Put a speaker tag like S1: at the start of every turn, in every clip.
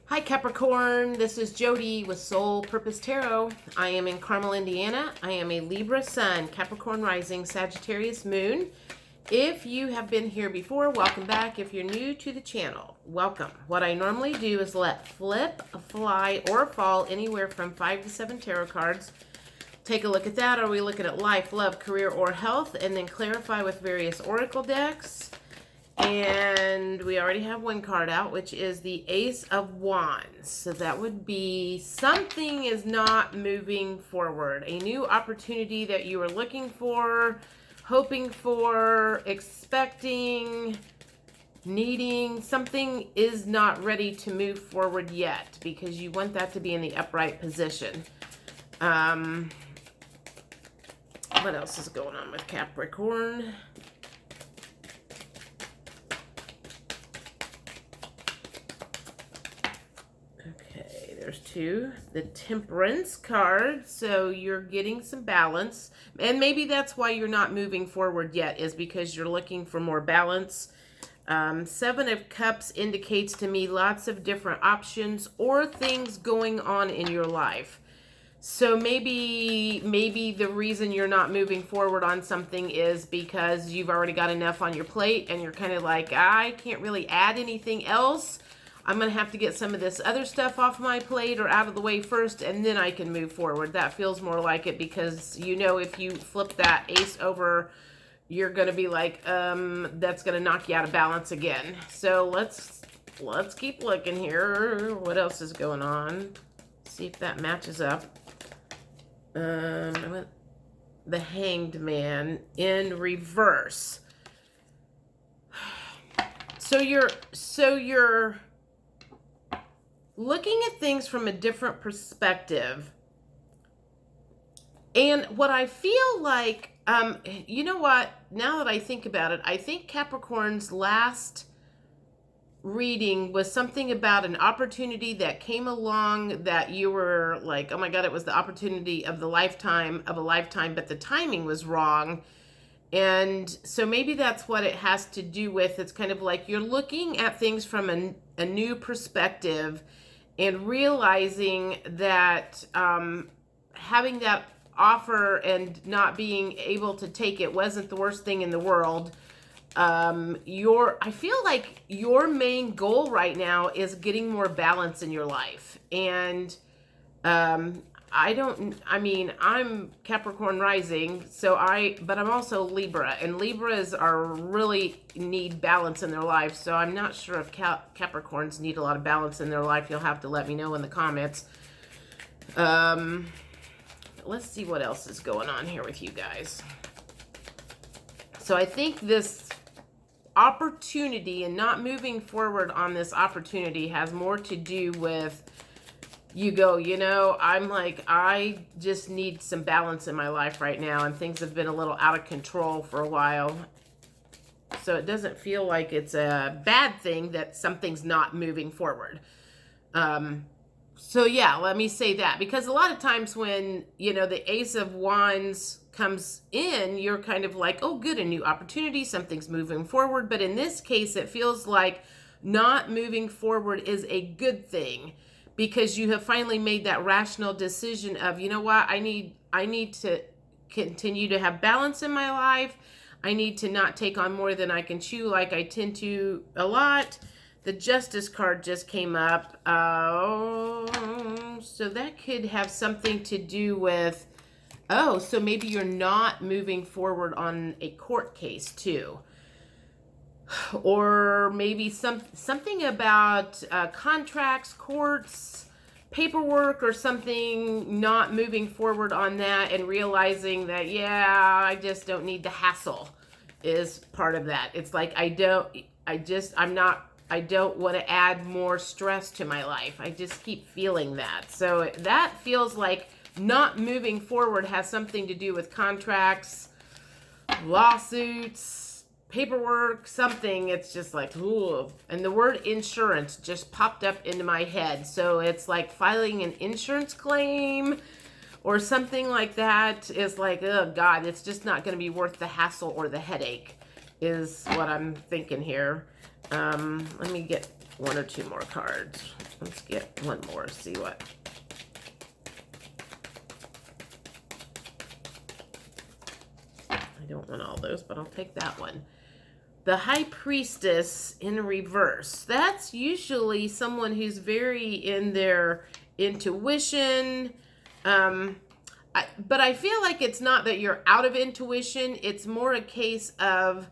S1: Hi Capricorn, this is Jody with Soul Purpose Tarot. I am in Carmel, Indiana. I am a Libra Sun, Capricorn Rising, Sagittarius Moon. If you have been here before, welcome back. If you're new to the channel, welcome. What I normally do is let flip, fly, or fall anywhere from 5 to 7 tarot cards. Take a look at that. Are we looking at life, love, career, or health? And then clarify with various oracle decks. And we already have one card out, which is the Ace of Wands. So that would be something is not moving forward. A new opportunity that you were looking for, hoping for, expecting, needing. Something is not ready to move forward yet because you want that to be in the upright position. What else is going on with Capricorn? Okay, there's two. The Temperance card, so you're getting some balance. And maybe that's why you're not moving forward yet, is because you're looking for more balance. Seven of Cups indicates to me lots of different options or things going on in your life. So maybe the reason you're not moving forward on something is because you've already got enough on your plate and you're kind of like, I can't really add anything else. I'm going to have to get some of this other stuff off my plate or out of the way first, and then I can move forward. That feels more like it because, you know, if you flip that ace over, you're going to be like, that's going to knock you out of balance again. So let's keep looking here. What else is going on? See if that matches up. The Hanged Man in reverse. So you're looking at things from a different perspective. And what I feel like, you know what, now that I think about it, I think Capricorn's last reading was something about an opportunity that came along that you were like, oh my God, it was the opportunity of a lifetime, but the timing was wrong. And so maybe that's what it has to do with. It's kind of like you're looking at things from a new perspective and realizing that having that offer and not being able to take it wasn't the worst thing in the world. I feel like your main goal right now is getting more balance in your life. And I'm Capricorn rising, but I'm also Libra, and Libras really need balance in their life. So I'm not sure if Capricorns need a lot of balance in their life. You'll have to let me know in the comments. Let's see what else is going on here with you guys. So I think this opportunity and not moving forward on this opportunity has more to do with you go, you know, I'm like, I just need some balance in my life right now, and things have been a little out of control for a while. So it doesn't feel like it's a bad thing that something's not moving forward. So yeah, let me say that, because a lot of times when, you know, the Ace of Wands comes in, you're kind of like, oh, good, a new opportunity, something's moving forward. But in this case, it feels like not moving forward is a good thing, because you have finally made that rational decision of, you know what, I need to continue to have balance in my life. I need to not take on more than I can chew, like I tend to a lot. The Justice card just came up. So that could have something to do with, so maybe you're not moving forward on a court case too. Or maybe something about contracts, courts, paperwork, or something, not moving forward on that and realizing that, yeah, I just don't need the hassle is part of that. It's like, I don't want to add more stress to my life. I just keep feeling that. So that feels like not moving forward has something to do with contracts, lawsuits, paperwork, something. It's just like, ooh. And the word insurance just popped up into my head. So it's like filing an insurance claim or something like that is like, oh God, it's just not going to be worth the hassle or the headache is what I'm thinking here. Let me get one or two more cards. Let's get one more, see what. I don't want all those, but I'll take that one. The High Priestess in reverse. That's usually someone who's very in their intuition. But I feel like it's not that you're out of intuition. It's more a case of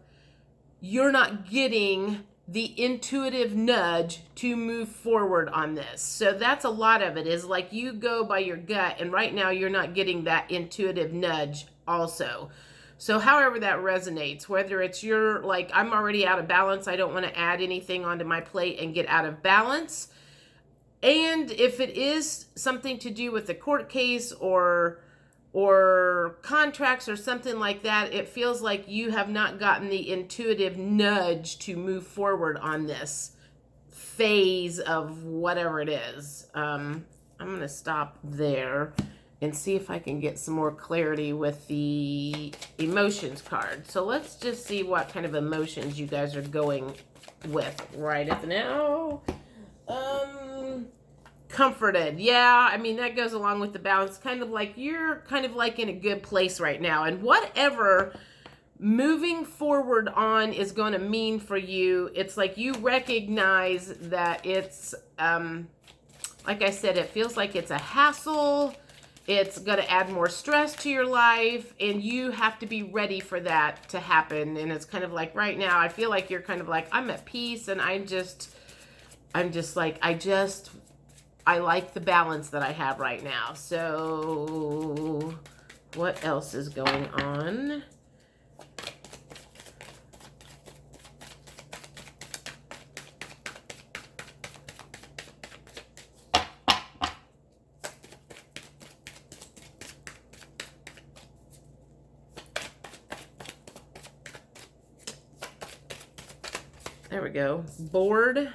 S1: you're not getting the intuitive nudge to move forward on this. So that's a lot of it, is like you go by your gut, and right now you're not getting that intuitive nudge also. So however that resonates, whether it's you're like, I'm already out of balance, I don't want to add anything onto my plate and get out of balance. And if it is something to do with the court case or contracts or something like that, it feels like you have not gotten the intuitive nudge to move forward on this phase of whatever it is. I'm going to stop there and see if I can get some more clarity with the emotions card. So let's just see what kind of emotions you guys are going with right at the now. Comforted. Yeah, I mean, that goes along with the balance. Kind of like you're kind of like in a good place right now. And whatever moving forward on is going to mean for you, it's like you recognize that it's, like I said, it feels like it's a hassle. It's going to add more stress to your life, and you have to be ready for that to happen. And it's kind of like right now, I feel like you're kind of like, I'm at peace, and I'm just like, I like the balance that I have right now. So what else is going on? There we go. Bored.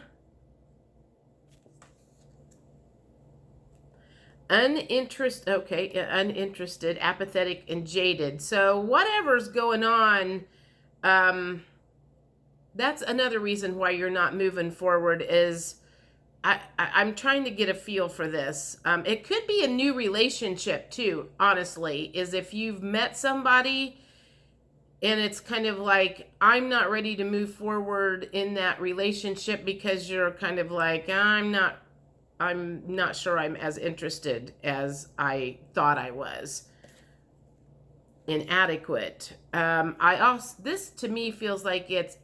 S1: Uninterested, apathetic, and jaded. So whatever's going on, that's another reason why you're not moving forward is I'm trying to get a feel for this. It could be a new relationship too, honestly, is if you've met somebody and it's kind of like, I'm not ready to move forward in that relationship because you're kind of like, I'm not sure I'm as interested as I thought I was. Inadequate. This to me feels like it's,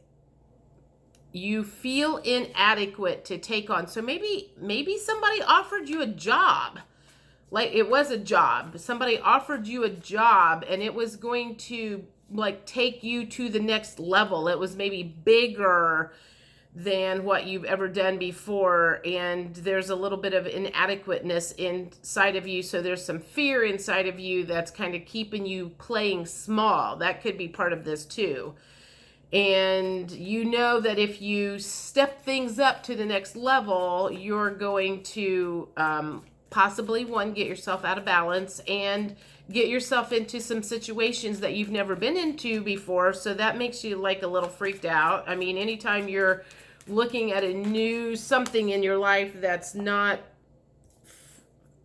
S1: you feel inadequate to take on. So maybe somebody offered you a job. Like it was a job. Somebody offered you a job and it was going to like take you to the next level. It was maybe bigger than what you've ever done before, and there's a little bit of inadequateness inside of you, so there's some fear inside of you that's kind of keeping you playing small. That could be part of this too. And you know that if you step things up to the next level, you're going to possibly, one, get yourself out of balance and get yourself into some situations that you've never been into before. So that makes you like a little freaked out. I mean, anytime you're looking at a new something in your life that's not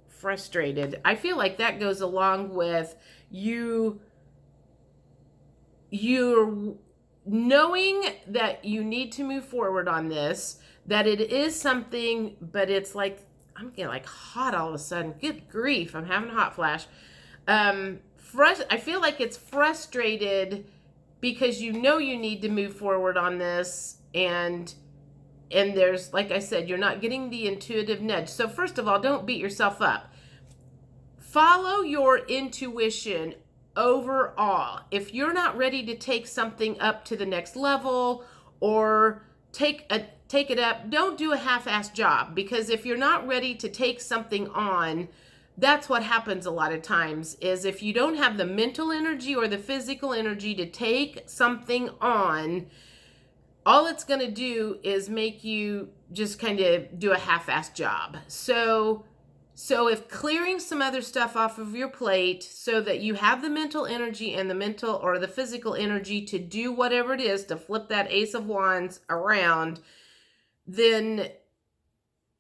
S1: frustrated, I feel like that goes along with you're knowing that you need to move forward on this, that it is something, but it's like, I'm getting like hot all of a sudden. Good grief, I'm having a hot flash. I feel like it's frustrated because you know you need to move forward on this, and there's, like I said, you're not getting the intuitive nudge. So first of all, don't beat yourself up. Follow your intuition overall. If you're not ready to take something up to the next level or take it up, don't do a half-assed job, because if you're not ready to take something on, that's what happens a lot of times, is if you don't have the mental energy or the physical energy to take something on, all it's going to do is make you just kind of do a half-assed job. So if clearing some other stuff off of your plate so that you have the mental energy and the mental or the physical energy to do whatever it is to flip that Ace of Wands around, then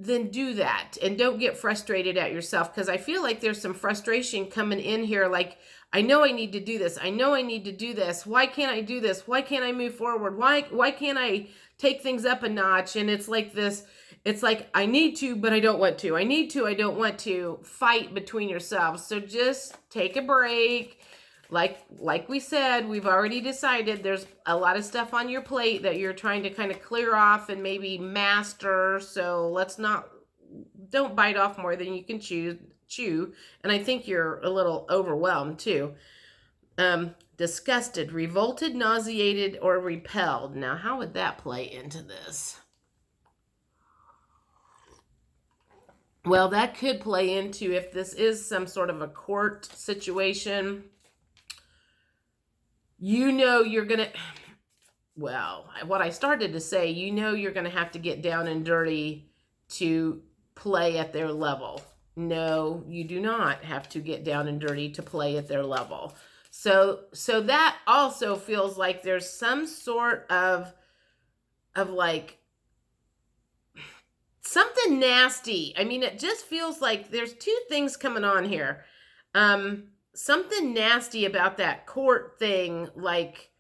S1: then do that, and don't get frustrated at yourself, because I feel like there's some frustration coming in here. Like, I know I need to do this. I know I need to do this. Why can't I do this? Why can't I move forward? Why can't I take things up a notch? And it's like this, it's like, I need to, but I don't want to. I need to, I don't want to. Fight between yourselves. So just take a break. Like we said, we've already decided there's a lot of stuff on your plate that you're trying to kind of clear off and maybe master. So don't bite off more than you can chew. And I think you're a little overwhelmed too. Disgusted, revolted, nauseated, or repelled. Now, how would that play into this? Well, that could play into, if this is some sort of a court situation, you know you're going to, well, what I started to say, you know you're going to have to get down and dirty to play at their level. No, you do not have to get down and dirty to play at their level. So that also feels like there's some sort of like something nasty. I mean, it just feels like there's two things coming on here. Something nasty about that court thing. Like,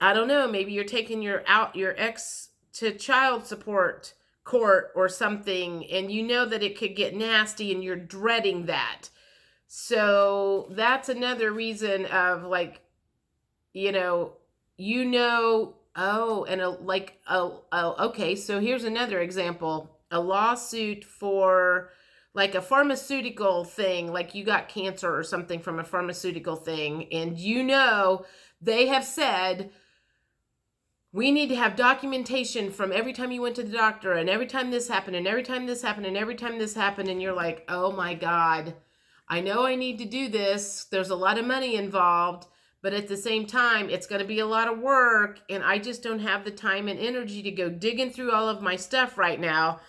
S1: I don't know, maybe you're taking your ex to child support court or something, and you know that it could get nasty and you're dreading that. So that's another reason of like, okay, so here's another example. A lawsuit for like a pharmaceutical thing, like you got cancer or something from a pharmaceutical thing, and they have said, we need to have documentation from every time you went to the doctor, and every time this happened, and every time this happened, and every time this happened, and you're like, oh my God, I know I need to do this. There's a lot of money involved, but at the same time, it's going to be a lot of work, and I just don't have the time and energy to go digging through all of my stuff right now.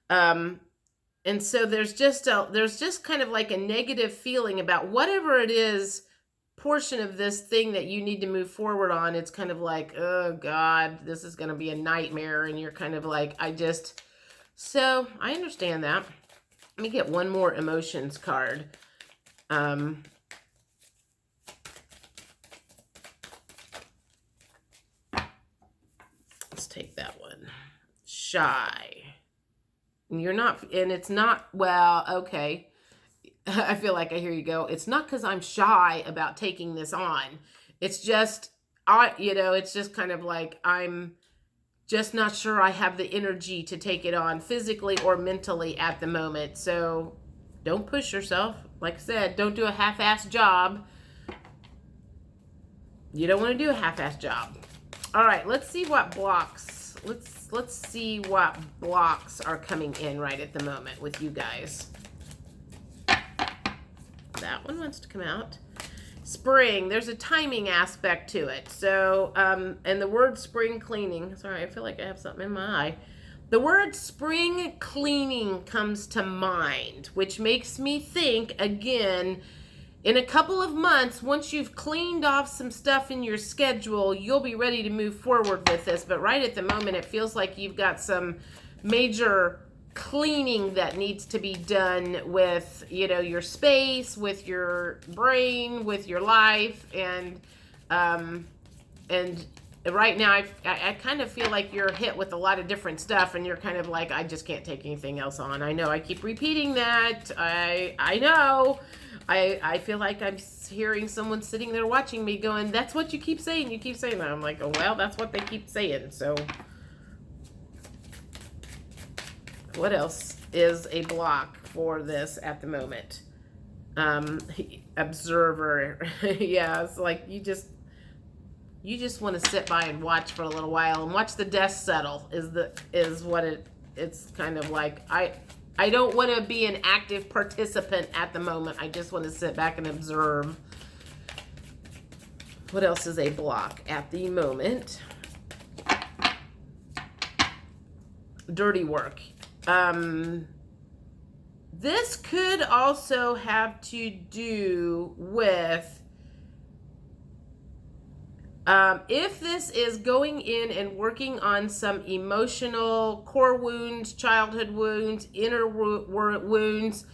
S1: And so there's just kind of like a negative feeling about whatever it is, portion of this thing that you need to move forward on. It's kind of like, oh God, this is going to be a nightmare. And you're kind of like, so I understand that. Let me get one more emotions card. Let's take that one. Shy. You're not, and it's not, well, okay. I feel like I hear you go. It's not because I'm shy about taking this on. It's just, it's just kind of like, I'm just not sure I have the energy to take it on physically or mentally at the moment. So don't push yourself. Like I said, don't do a half-assed job. You don't want to do a half-assed job. All right, let's see what blocks. Let's see what blocks are coming in right at the moment with you guys. That one wants to come out. Spring, there's a timing aspect to it. So, and the word spring cleaning, sorry, I feel like I have something in my eye. The word spring cleaning comes to mind, which makes me think, again, in a couple of months, once you've cleaned off some stuff in your schedule, you'll be ready to move forward with this. But right at the moment, it feels like you've got some major cleaning that needs to be done with, your space, with your brain, with your life. And right now, I kind of feel like you're hit with a lot of different stuff, and you're kind of like, I just can't take anything else on. I know I keep repeating that. I know. I feel like I'm hearing someone sitting there watching me going, that's what you keep saying. You keep saying that. I'm like, oh, well, that's what they keep saying. So what else is a block for this at the moment? Observer. Yeah, it's like you just want to sit by and watch for a little while and watch the dust settle is what it's kind of like. I don't want to be an active participant at the moment. I just want to sit back and observe. What else is a block at the moment? Dirty work. This could also have to do with If this is going in and working on some emotional core wounds, childhood wounds, inner wounds,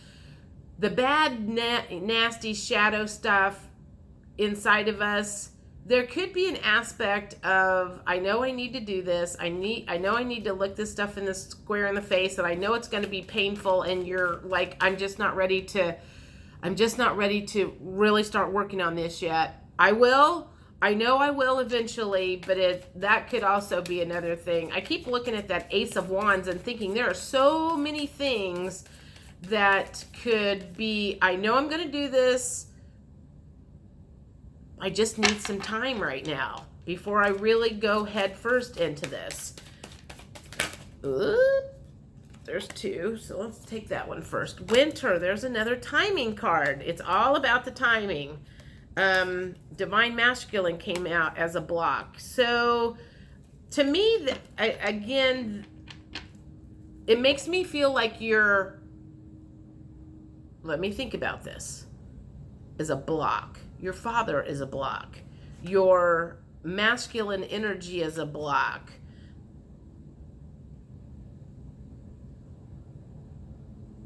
S1: the bad, nasty shadow stuff inside of us, there could be an aspect of, I know I need to do this. I know I need to look this stuff in the square in the face, and I know it's going to be painful, and you're like, I'm just not ready to really start working on this yet. I know I will eventually, but that could also be another thing. I keep looking at that Ace of Wands and thinking there are so many things that could be, I know I'm going to do this. I just need some time right now before I really go head first into this. Ooh, there's two, so let's take that one first. Winter, there's another timing card. It's all about the timing. Divine Masculine came out as a block. So to me, again, it makes me feel like let me think about this, is a block. Your father is a block. Your masculine energy is a block.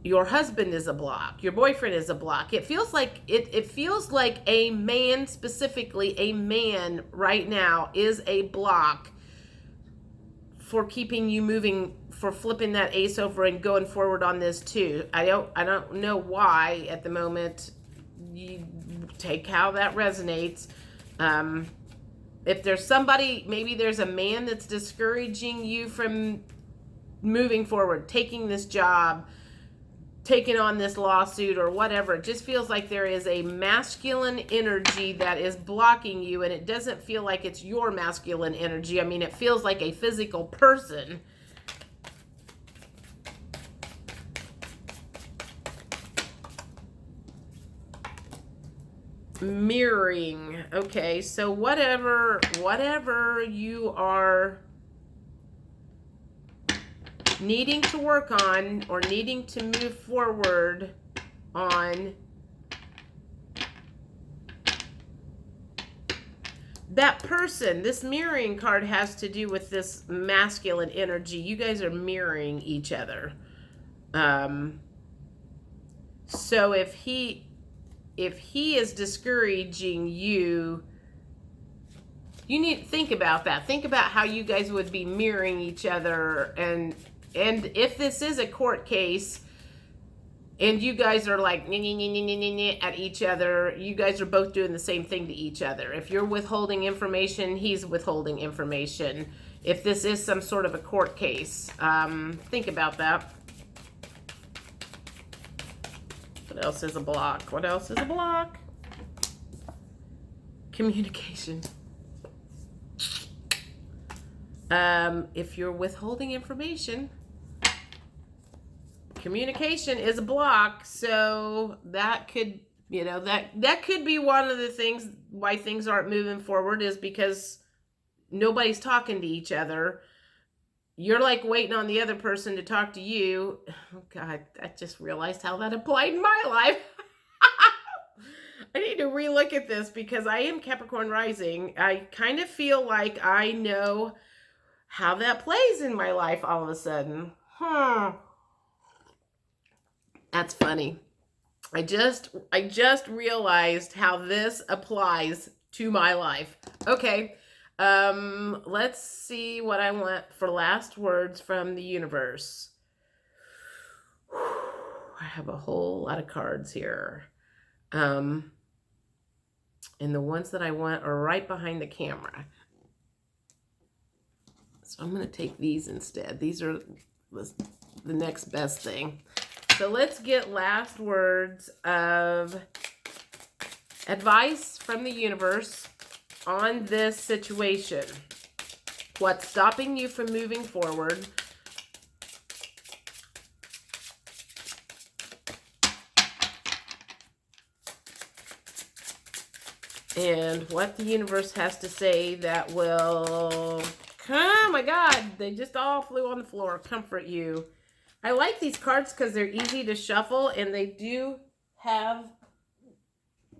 S1: Your husband is a block. Your boyfriend is a block. It feels like a man, specifically a man right now, is a block for keeping you moving, for flipping that ace over and going forward on this too. I don't know why at the moment. You take how that resonates. If there's somebody, maybe there's a man that's discouraging you from moving forward, taking this job, taking on this lawsuit or whatever. It just feels like there is a masculine energy that is blocking you, and it doesn't feel like it's your masculine energy. I mean, it feels like a physical person. Mirroring. Okay, so whatever you are needing to work on or needing to move forward on, that person, this mirroring card has to do with this masculine energy. You guys are mirroring each other. So if he is discouraging you, you need to think about that. Think about how you guys would be mirroring each other. And if this is a court case and you guys are like at each other, you guys are both doing the same thing to each other. If you're withholding information, he's withholding information. If this is some sort of a court case, think about that. What else is a block? What else is a block? Communication. If you're withholding information, communication is a block. So that could, that could be one of the things why things aren't moving forward, is because nobody's talking to each other. You're like waiting on the other person to talk to you. Oh God, I just realized how that applied in my life. I need to relook at this because I am Capricorn rising. I kind of feel like I know how that plays in my life all of a sudden. That's funny. I just realized how this applies to my life. Okay. Let's see what I want for last words from the universe. I have a whole lot of cards here. And the ones that I want are right behind the camera. So I'm going to take these instead. These are the next best thing. So let's get last words of advice from the universe on this situation. What's stopping you from moving forward? And what the universe has to say that will, oh my God, they just all flew on the floor, comfort you. I like these cards because they're easy to shuffle and they do have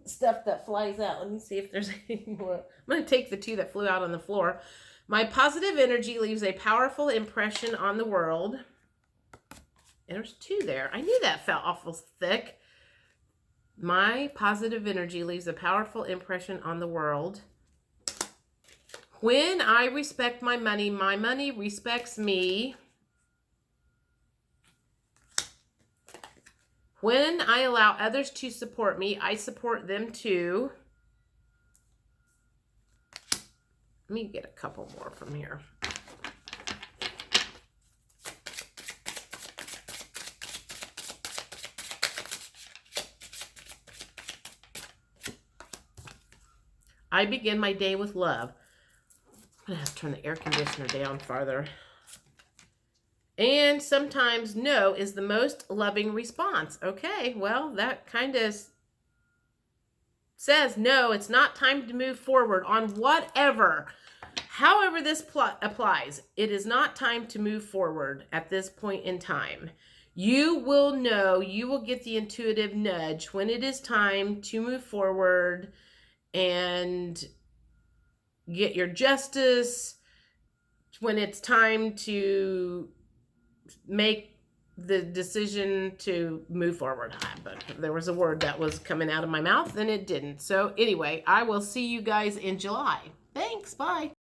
S1: stuff that flies out. Let me see if there's any more. I'm going to take the 2 that flew out on the floor. My positive energy leaves a powerful impression on the world. And there's 2 there. I knew that felt awful thick. My positive energy leaves a powerful impression on the world. When I respect my money respects me. When I allow others to support me, I support them too. Let me get a couple more from here. I begin my day with love. I'm going to have to turn the air conditioner down farther. And sometimes no is the most loving response. Okay, well, that kind of says no, it's not time to move forward on whatever. However this applies, it is not time to move forward at this point in time. You will know, you will get the intuitive nudge when it is time to move forward and get your justice, when it's time to make the decision to move forward. But there was a word that was coming out of my mouth and it didn't. So anyway, I will see you guys in July. Thanks. Bye.